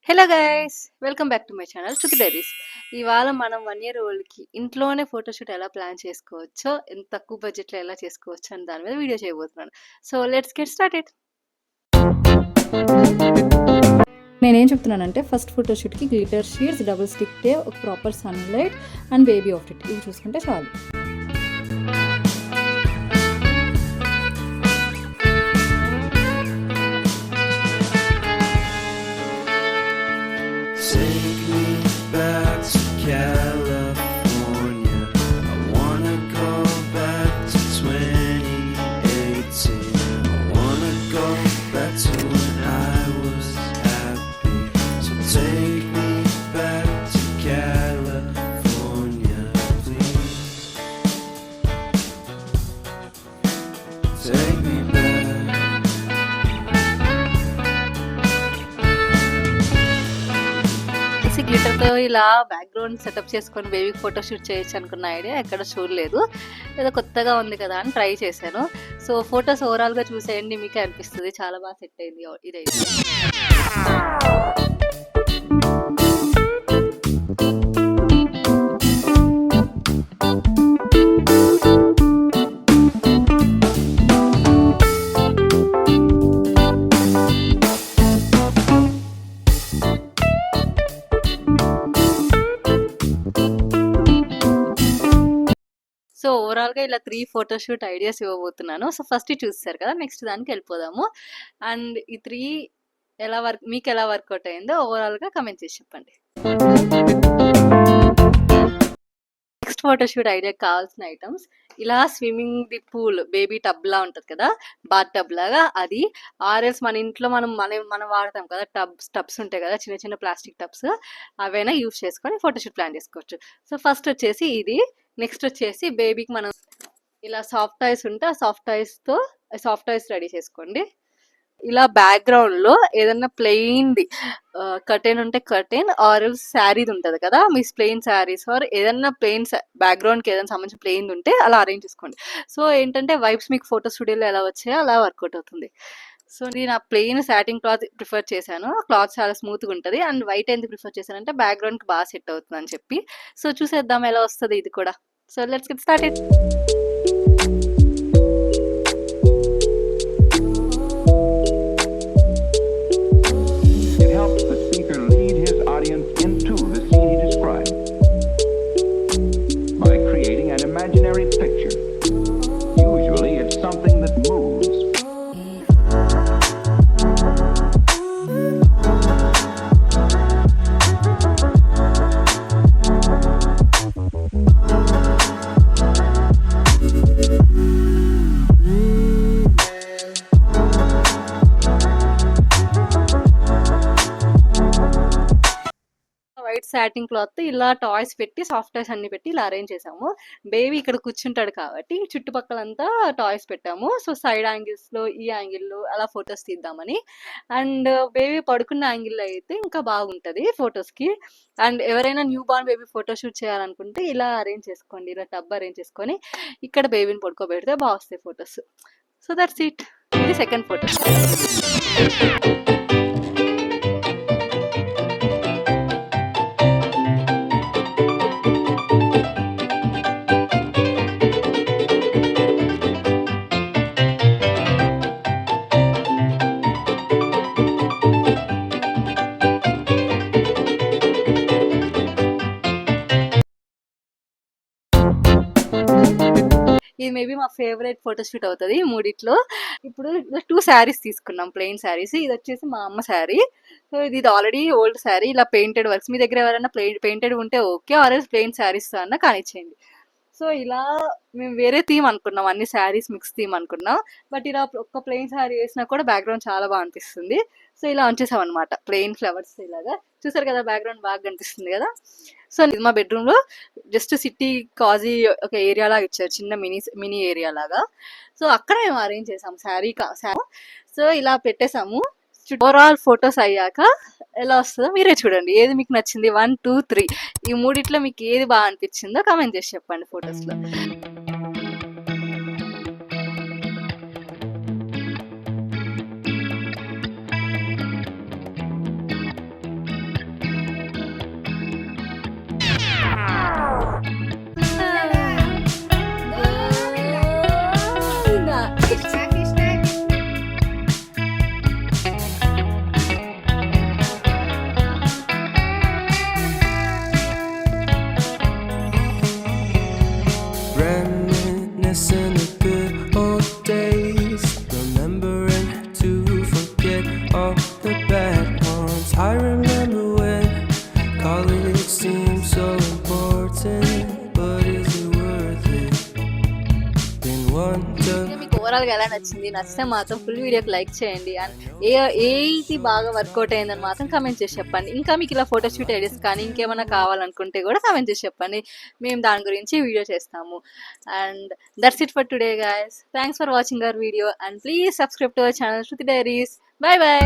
Hello guys! Welcome back to my channel 'Shruti diaries'. ఇవాళ మనం 1 year ఓల్డ్‌కి ఇంట్లోనే photoshoot ఎలా ప్లాన్ చేసుకోవచ్చో, ఎంత తక్కువ బడ్జెట్‌లో ఎలా చేసుకోవచ్చో అని దాని మీద వీడియో చేయబోతున్నాను. So let's get started. నేనేం చెప్తున్నానంటే ఫస్ట్ ఫోటోషూట్‌కి glitter sheets, double stick tape, ఒక proper sunlight and baby outfit ఇవి చూసుకుంటే చాలు. Take me back to California. I wanna go back to 2018. I wanna go back to when I was happy. So take me back to California, please. Take me back. గ్లిటర్‌తో ఇలా background setup చేసుకొని బేబీకి photoshoot చేయొచ్చు అనుకున్న idea ఎక్కడ చూడలేదు. ఏదో కొత్తగా ఉంది కదా అని ట్రై చేశాను. సో ఫోటోస్ ఓవరాల్‌గా చూసేయండి, మీకే అనిపిస్తది. చాలా బాగా సెట్ అయింది ఇదైతే. సో ఓవరాల్‌గా ఇలా 3 ఫోటోషూట్ ఐడియాస్ ఇవ్వబోతున్నాను. సో ఫస్ట్ ఇది చూసేసారు కదా! నెక్స్ట్ దానికి వెళ్ళిపోదాము. అండ్ ఈ 3 మీకెలా వర్కౌట్ అయిందో ఓవరాల్‌గా కామెంట్ చేసి చెప్పండి. నెక్స్ట్ ఫోటోషూట్ ఐడియాకి కావాల్సిన ఐటమ్స్ ఇలా స్విమ్మింగ్ ది పూల్ బేబీ టబ్‌లా ఉంటది కదా! బాత్ టబ్ లాగా అది. ఆర్ఎల్స్ మన ఇంట్లో మనం వాడతాం కదా! టబ్స్ ఉంటాయి కదా! చిన్న చిన్న ప్లాస్టిక్ టబ్స్ అవైనా యూజ్ చేసుకొని ఫోటోషూట్ ప్లాన్ చేసుకోవచ్చు. సో ఫస్ట్ వచ్చేసి ఇది. నెక్స్ట్ వచ్చేసి బేబీకి మనం ఇలా సాఫ్ట్ టాయ్స్ ఉంటే ఆ సాఫ్ట్ టాయ్స్ రెడీ చేసుకోండి. ఇలా బ్యాక్‌గ్రౌండ్‌లో ఏదన్నా ప్లెయిన్‌ది కర్టెన్ ఉంటే కర్టెన్ ఆర్ ఎల్స్ శారీది ఉంటది కదా! మీ ప్లెయిన్ శారీస్ ఆర్ ఏదన్నా ప్లెయిన్ బ్యాక్‌గ్రౌండ్‌కి ఏదైనా సంబంధించిన ప్లెయిన్‌ది ఉంటే అలా అరేంజ్ చేసుకోండి. సో ఏంటంటే వైబ్స్ మీకు ఫోటో స్టూడియోలో ఎలా వచ్చాయో అలా వర్కౌట్ అవుతుంది. సో నేను ఆ ప్లెయిన్ సాటిన్ క్లాత్ ప్రిఫర్ చేశాను. క్లాత్ చాలా స్మూత్‌గా ఉంటది. అండ్ వైట్ ఎందుకు ప్రిఫర్ చేశానంటే బ్యాక్‌గ్రౌండ్‌కి బాగా సెట్ అవుతుందని చెప్పి. సో చూసేద్దాం ఎలా వస్తది ఇది కూడా. So let's get started. It helps the speaker lead his audience into the scene he described by creating an imaginary picture. Usually it's something that moves. White satin cloth ఇలా toys పెట్టి soft toys అన్ని పెట్టి ఇలా arrange చేసాము. Baby ఇక్కడ కూర్చుంటాడు కాబట్టి చుట్టుపక్కలంతా toys పెట్టాము. సో సైడ్ యాంగిల్స్‌లో ఈ యాంగిల్‌లో అలా ఫోటోస్ తీద్దామని. అండ్ బేబీ పడుకున్న యాంగిల్‌లో అయితే ఇంకా బాగుంటది ఫోటోస్‌కి. అండ్ ఎవరైనా న్యూ బార్న్ బేబీ ఫోటోషూట్ చేయాలనుకుంటే ఇలా అరేంజ్ చేసుకోండి. ఇలా టబ్ అరేంజ్ చేసుకొని ఇక్కడ బేబీని పడుకోబెడితే బాగొస్తాయి ఫోటోస్. So that's it. ఇది సెకండ్ ఫోటో. ఇది మేబీ మా ఫేవరెట్ ఫోటోషూట్ అవుతది మూడిట్లో. ఇప్పుడు 2 శారీస్ తీసుకున్నాం ప్లెయిన్ శారీస్. ఇదొచ్చేసి మా అమ్మ శారీ. సో ఇది ఆల్రెడీ ఓల్డ్ శారీ. ఇలా పెయింటెడ్ వర్క్స్ మీ దగ్గర ఎవరైనా పెయింటెడ్ ఉంటే ఓకే. ఆర్ ఎల్స్ ప్లెయిన్ శారీస్‌తో అన్నా కానిచ్చేయండి. సో ఇలా మేము వేరే థీమ్ అనుకున్నాం. అన్ని శారీస్ మిక్స్ థీమ్ అనుకున్నాం. బట్ ఇలా ఒక్క ప్లెయిన్ శారీ వేసినా కూడా బ్యాక్‌గ్రౌండ్ చాలా బాగా అనిపిస్తుంది. సో ఇలా ఉంచేసామన్నమాట. ప్లెయిన్ ఫ్లవర్స్ ఇలాగా. చూసారు కదా బ్యాక్‌గ్రౌండ్ బాగా కనిపిస్తుంది కదా! సో ఇది మా బెడ్‌రూమ్‌లో జస్ట్ సిటీ కాజీ ఒక ఏరియా లాగా ఇచ్చారు. చిన్న మినీ ఏరియా లాగా. సో అక్కడ మేము అరేంజ్ చేసాం సో ఇలా పెట్టేసాము. ఓవరాల్ ఫోటోస్ అయ్యాక ఎలా వస్తుందో మీరే చూడండి. ఏది మీకు నచ్చింది 1, 2, 3 ఈ మూడిట్లో మీకు ఏది బాగా అనిపించిందో కామెంట్ చేసి చెప్పండి ఫోటోస్‌లో. I remember when college seemed so important, but is it worth it? Been one to మీకు ఓవరాల్గా ఎలా నచ్చింది? నచ్చితే మాత్రం ఫుల్ వీడియోకి లైక్ చేయండి. అండ్ ఏది బాగా వర్కౌట్ అయిందని మాత్రం కమెంట్ చేసి చెప్పండి. ఇంకా మీకు ఇలా ఫోటోషూట్ ఐడియాస్ కానీ ఇంకేమైనా కావాలనుకుంటే కూడా కమెంట్ చేసి చెప్పండి. మేము దాని గురించి వీడియో చేస్తాము. And that's it for today guys. Thanks for watching our video and please subscribe to our channel Shruti diaries. By by.